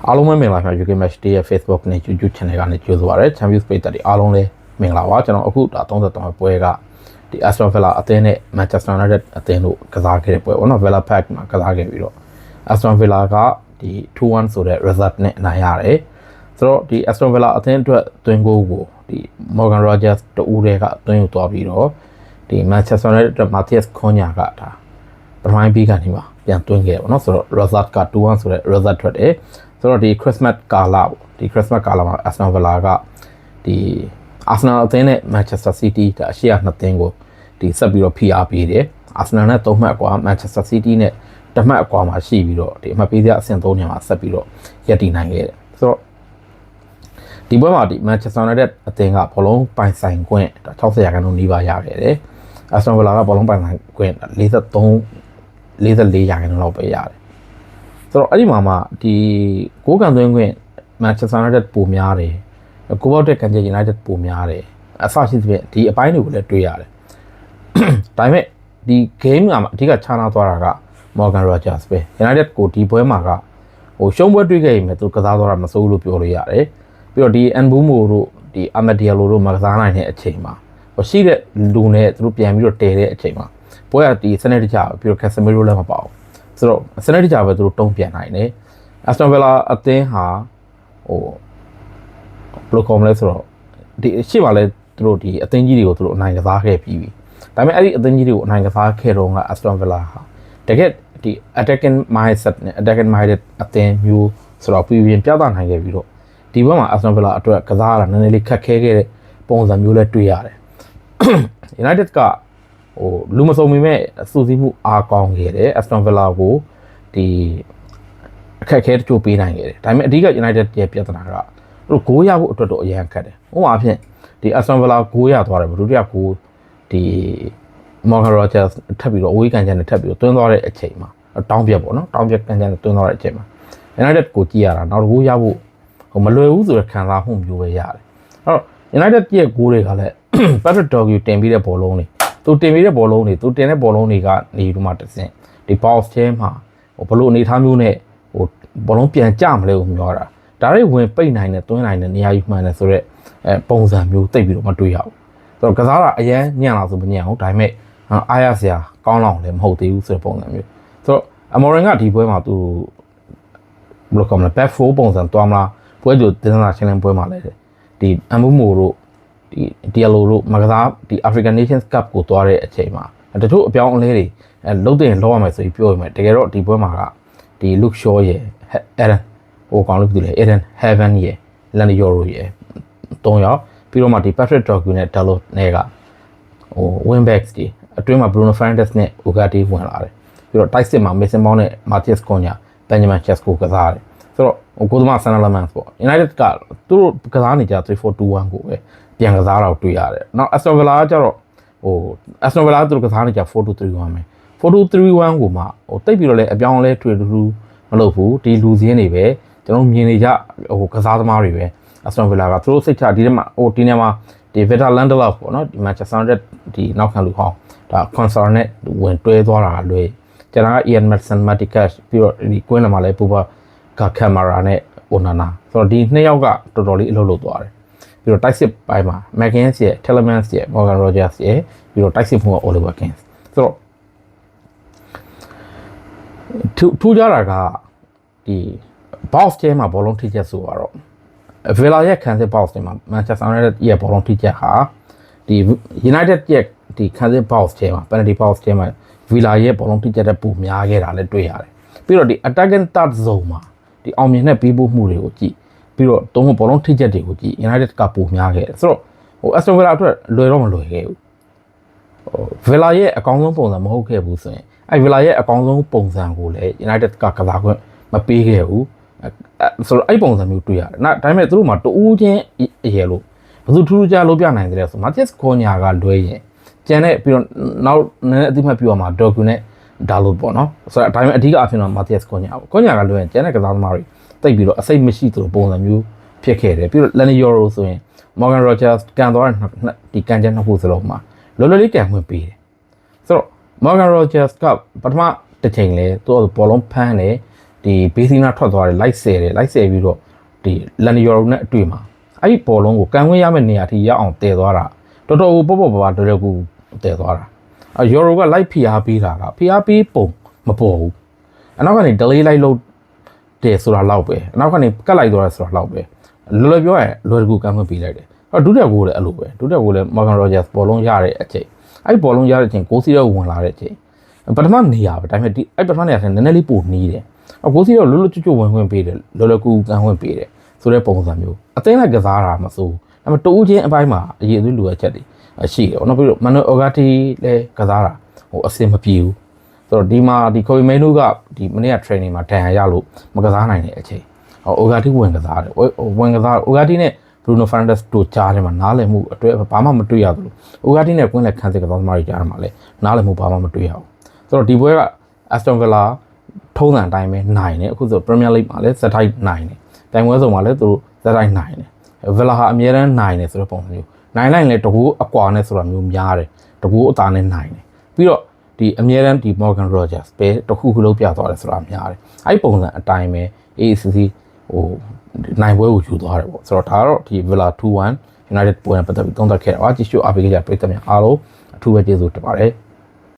အားလုံးပဲမင်္ဂလာပါ UK Match Day ရဲ့ Facebook နဲ့ YouTube Channel ကနေကြိုဆိုပါရစေ Champions League တွေအားလုံးလည်းမင်္ဂလာပါကျွန်တော်အခုဒါ33ပွဲကဒီ Aston Villa အသင်းနဲ့ Manchester United အသင်းတို့ကစားခဲ့တဲ့ပွဲပေါ့နော် Villa Park မှာကစားခဲ့ပြီးတော့ Aston Villa ကဒီ 2-1 ဆိုတဲ့ result နဲ့အနိုင်ရတယ်ဆိုတော့ဒီ Aston Villa အသင်းအတွက်သွင်းဂိုးကိုဒီ Morgan Rogers တူတွေကသွင်းယူသွားပြီးတော့ဒီ Manchester United အတွက် Matthias Cunha ကဒါပထမပြီးကနေမှာပြန်သွင်းခဲ့ပေါ့နော်ဆိုတော့ result က 2-1 ဆိုတဲ့ result ထွက်တယ်ဆိုတော့ဒီ Christmas ကာလပေါ့ဒီ Christmas ကာလမှာ Aston Villa ကဒီ Arsenal အသင်းနဲ့ Manchester City ဒါအရှိအနှစ်သင်းကိုဒီဆက်ပြီးတော့ PR ပေးတယ် Arsenal နဲ့3မှတ်အကွာ Manchester City နဲ့1မှတ်အကွာမှာရှိပြီးတော့ဒီအမှတ်ပေးစရာအဆင့်3နေရာမှာဆက်ပြီးတော့ရပ်တည်နိုင်ခဲ့တယ်ဆိုတော့ဒီပွဲမှာဒီ Manchester United အသင်းကဘောလုံးပိုင်ဆိုင်ခွင့်60ရာခိုင်နှုန်းနီးပါးရခဲ့တယ် Aston Villa ကဘောလုံးပိုင်ဆိုင်ခွင့်44ရာခိုင်နှုန်းလောက်ပဲရတယ်ဆိုတော့အဲ့ဒီမှာမှဒီကိုးကန်သွင်းခွင့် Manchester United ပိုများတယ်ကိုဘောက်တက်ကန်ချက် United ပိုများတယ်အဆရှိသဖြင့်ဒီအပိုင်းတွေကိုလည်းတွေးရတယ်ဒါပေမဲ့ဒီ game မှာအဓိကခြားနာသွားတာက Morgan Rogers ပဲ United ကိုဒီပွဲမှာကဟိုရှုံးပွဲတွေးခဲ့ရင်သူကစားသွားတာမစိုးဘူးလို့ပြောလို့ရတယ်ပြီးတော့ဒီ Mbumo တို့ဒီ Amad Diallo တို့မကစားနိုင်တဲ့အချိန်မှာဟိုရှိတဲ့လူနဲ့သူတို့ပြန်ပြီးတော့တည်တဲ့အချိန်မှာပွဲကဒီစနစ်တကျပြီးတော့ Casemiro လည်းမပါဘူးဆိုတော့စနစ်တကျပဲသူတို့တုံးပြန်နိုင်တယ် Aston Villa အသင်းဟာဟိုဘယ်လိုခေါ်မလဲဆိုတော့ဒီရှေ့မှာလဲသူတို့ဒီအသင်းကြီးတွေကိုသူတို့အနိုင်ကစားခဲ့ပြီးပြီဒါပေမဲ့အဲ့ဒီအသင်းကြီးတွေကိုအနိုင်ကစားခဲ့တော့က Aston Villa ဟာတကယ်ဒီ attacking mindset နဲ့ attacking minded အသင်းမျိုးဆိုတော့ပြည်ပြသနိုင်ခဲ့ပြီးတော့ဒီဘက်မှာ Aston Villa အတွက်ကစားရတာနည်းနည်းလေးခက်ခဲခဲ့တဲ့ပုံစံမျိုးလဲတွေ့ရတယ် United ကဟိုလူမစုံပေမဲ့စူးစီးမှုအားကောင်းခဲ့တယ် Aston Villa ကိုဒီအခက်အခဲတချို့ပေးနိုင်ခဲ့တယ်ဒါပေမဲ့အဓိက United ရဲ့ပြဿနာကသူတို့ဂိုးရဖို့အတွက်တော့အရန်ခက်တယ်ဥပမာဖြင့်ဒီ Aston Villa ဂိုးရသွားတယ်ဘယ်လိုတည်းဂိုးဒီ Morgan Rogers ထပ်ပြီးတော့အဝေးကန်ချန်နဲ့ထပ်ပြီးတော့တွင်းသွားတဲ့အချိန်မှာတောင်းပြက်ပေါ့နော်တောင်းပြက်ကန်ချန်နဲ့တွင်းသွားတဲ့အချိန်မှာ United ကိုကြည့်ရတာနောက်ဂိုးရဖို့ဟိုမလွယ်ဘူးဆိုတဲ့ခံစားမှုမျိုးပဲရတယ်အဲ့တော့ United ရဲ့ဂိုးတွေကလည်း Patrick Dogu တင်ပြီးတဲ့ဘောလုံးတွေသူတင်ပြီးတဲ့ဘောလုံးတွေသူတင်တဲ့ဘောလုံးတွေကနေဒီမှာတစင်ဒီ box ထဲမှာဟိုဘလို့အနေထားမျိုးနဲ့ဟိုဘောလုံးပြန်ကြမလဲလို့ပြောတာဒါတွေဝင်ပိတ်နိုင်တဲ့တွင်းနိုင်တဲ့နေရာယူမှန်တယ်ဆိုတော့ပုံစံမျိုးတိတ်ပြီးတော့မတွေ့ရဘူးဆိုတော့ကစားတာအရန်ညံ့လာဆိုမညံ့ဘူးဒါပေမဲ့အားရစရာကောင်းလောက်လည်းမဟုတ်သေးဘူးဆိုတဲ့ပုံစံမျိုးဆိုတော့ Amorim ကဒီပွဲမှာသူဘယ်လိုကောမလဲ back 4ပုံစံတွားမလားပွဲကြိုတင်းစားချင်းလင်းပွဲမှာလည်းဒီ Mbumo တို့ဒီ Diallo တို့မကစားဒီ African Nations Cup ကိုတွားတဲ့အချိန်မှာတချို့အပြောင်းအလဲတွေလုံးတင်လောက်ရမယ်ဆိုပြီးပြောရမယ်တကယ်တော့ဒီပွဲမှာကဒီ Luke Shaw ရဲ့ Aaron ဟိုကောင်းလို့ပြောတယ် Aaron Heaven ရဲ့ Lando Yoro ရဲ့3ယောက်ပြီးတော့မှဒီ Patrick Dogu နဲ့ Dalot နဲ့ကဟို wingbacks ဒီအတွင်းမှာ Bruno Fernandes နဲ့ Ugarte ဝင်လာတယ်ပြီးတော့ tight စစ်မှာ Mason Mount နဲ့ Matthias Cunha Benjamin Sesko ကစားတယ်ဆိုတော့ဟိုကိုသမား Sunderland ပေါ့ United ကသူတို့ကစားနေကြ 3-4-2-1 ကိုပဲပြန်ကစားတော့တွေ့ရတယ်နောက် Aston Villa ကကျတော့ဟို Aston Villa ကသူတို့ကစားနေကြ 4-2-3-1 ပဲ 4-2-3-1 ကိုမှဟိုတိတ်ပြီးတော့လဲအပြောင်းလဲထွေထူးမလုပ်ဘူးဒီလူစင်းတွေပဲကျွန်တော်မြင်နေကြဟိုကစားသမားတွေပဲ Aston Villa ကသူတို့စိတ်ချဒီထဲမှာဟိုဒီနေရာမှာဒီ Victor Lindelof ပေါ့နော်ဒီ Manchester United ဒီနောက်ခံလူဟောင်းဒါ concern နဲ့ဝင်တွဲသွားတာလွယ်ကျွန်တော်က Ian Maddison Martinez ပြီးတော့ဒီကွင်းလမှာလဲပူပါကကင်မရာနဲ့ Onana ဆိုတော့ဒီနှစ်ယောက်ကတော်တော်လေးအလုပ်လုပ်သွားတယ်ပြီးတော့တိုက်စစ်ပိုင်းမှာ McGinn ရဲ့ Telemans ရဲ့ Morgan Rogers ရဲ့ပြီးတော့တိုက်စစ်မှုက Oliver Kane ဆိုတော့ထူးကြတာကဒီ box ထဲမှာဘောလုံးထိချက်ဆိုတော့ Villa ရဲ့ခံစစ် box ထဲမှာ Manchester United ရဲ့ဘောလုံးထိချက်ဟာဒီ United ရဲ့ဒီခံစစ် box ထဲမှာ penalty box ထဲမှာ Villa ရဲ့ဘောလုံးထိချက်တဲ့ပုံများခဲ့တာလည်းတွေ့ရတယ်ပြီးတော့ဒီ attacking third zone မှာဒီအောင်မြင်တဲ့ပြီးပို့မှုတွေကိုကြည့်ပြီးတော့တုံးဘောလုံးထိချက်တွေကိုကြည့် United ကပုံများခဲ့တယ်ဆိုတော့ဟို Aston Villa အတွက်လွယ်တော့မလွယ်ခဲ့ဘူးဟို Villa ရဲ့အကောင်းဆုံးပုံစံမဟုတ်ခဲ့ဘူးဆိုရင်အဲ့ Villa ရဲ့အကောင်းဆုံးပုံစံကိုလည်း United ကကစားခွင့်မပေးခဲ့ဘူးဆိုတော့အဲ့ပုံစံမျိုးတွေ့ရတယ်။ဒါပေမဲ့သူတို့မှာတူးချင်းအရေလို့ဘယ်သူထူးထူးခြားလုပ်ပြနိုင်တယ်လဲဆို Matthias Cunha ကလွဲရင်ကျန်တဲ့ပြီးတော့နောက်နည်းနည်းအသိမှတ်ပြုရမှာ Dogu နဲ့ Dalot ပေါ့နော်။ဆိုတော့ဒါပေမဲ့အဓိကအဖြစ်တော့ Matthias Cunha ပေါ့။ Cunha ကလွဲရင်ကျန်တဲ့ကစားသမားတွေတိတ်ပြီးတော့အစိတ်မရှိသလိုပုံစံမျိုးဖြစ်ခဲ့တယ်။ပြီးတော့ Lando Yoro ဆိုရင် Morgan Rogers ကန်သွားတဲ့ဒီကန်ချက်နှစ်ခုစလုံးမှာလောလောလေးကန်ဝင်ပေးတယ်။ဆိုတော့ Morgan Rogers ကပထမတစ်ချိန်လဲသူ့ဘောလုံးဖမ်းတယ် ဒီဘေးစီနာထွက်သွားတယ်လိုက်ဆယ်ပြီးတော့ဒီလန်နီယော်နဲ့အတွေ့မှာအဲ့ဒီဘောလုံးကိုကန်ခွင့်ရမယ့်နေရာထိရောက်အောင်တည်သွားတာတော်တော်ပေါ့ပေါ့ပါတော်တော်ကူတည်သွားတာယော်ရိုကလိုက်ဖိအားပေးတာကဖိအားပေးပုံမပေါ်ဘူးအနောက်ကနေ delay လိုက်လို့တယ်ဆိုတာလောက်ပဲအနောက်ကနေကတ်လိုက်သွားတယ်ဆိုတာလောက်ပဲလွယ်ပြောရင်လွယ်ကူကန်ခွင့်ပေးလိုက်တယ်ဒုတိယဂိုးလည်းအဲ့လိုပဲဒုတိယဂိုးလည်း Morgan Rogers ဘောလုံးရတဲ့အချိန်အဲ့ဘောလုံးရတဲ့အချိန်ကိုစီရောဝင်လာတဲ့အချိန်ပထမနေရပဲဒါပေမဲ့ဒီအဲ့ပထမနေရတဲ့နည်းနည်းလေးပိုနီးတယ်ကိုစီရောလွတ်လွတ်ကျွတ်ဝင်ခွင့်ပေးတယ်လွယ်လွယ်ကူကန်ခွင့်ပေးတယ်ဆိုတဲ့ပုံစံမျိုးအသိလိုက်ကစားတာမစိုးဒါပေမဲ့တူးချင်းအပိုင်းမှာအရေးအသွေးလိုအပ်ချက်တွေရှိတယ်နောက်ပြီးတော့ Manu Ogati လည်းကစားတာအဆင်မပြေဘူးဆိုတော့ဒီမှာဒီ Kobe Mainoo ကဒီမနေ့က training မှာဒဏ်ရာရလို့မကစားနိုင်တဲ့အချိန်Ogati ဝင်ကစားတယ်ဝင်ကစား Ogati နဲ့ Bruno Fernandes တို့ကြားထဲမှာနားလည်မှုအတွက်ဘာမှမတွေ့ရဘူး Ogati နဲ့ကွင်းလက်ခန်းစစ်ကစားသမားတွေကြားထဲမှာလည်းနားလည်မှုဘာမှမတွေ့ရဘူးဆိုတော့ဒီပွဲက Aston Villa ထုံးစံအတိုင်းပဲနိုင်တယ်အခုဆို Premier League မှာလည်းဇက်တိုက်နိုင်တယ်တိုင်ပွဲစုံမှာလည်းသူတို့ဇက်တိုက်နိုင်တယ် Villa ဟာအမြဲတမ်းနိုင်တယ်ဆိုတဲ့ပုံစံမျိုးနိုင်လိုက်ရင်တကူအကွာနဲ့ဆိုတာမျိုးများတယ်တကူအသားနဲ့နိုင်တယ်ပြီးတော့ဒီအမြဲတမ်းဒီ Morgan Rogers ပဲတခုခုလုံးပြသွားတယ်ဆိုတာများတယ်အဲ့ဒီပုံစံအတိုင်းပဲ ACC ဟိုနိုင်ပွဲကိုယူသွားတယ်ပေါ့ဆိုတော့ဒါကတော့ဒီ Villa 2-1 United ပွဲနဲ့ပတ်သက်ပြီးသုံးသပ်ခဲ့တာပါကြည့်ရှုအားပေးကြတဲ့ပရိသတ်များအားလုံးအထူးပဲကျေးဇူးတင်ပါတယ်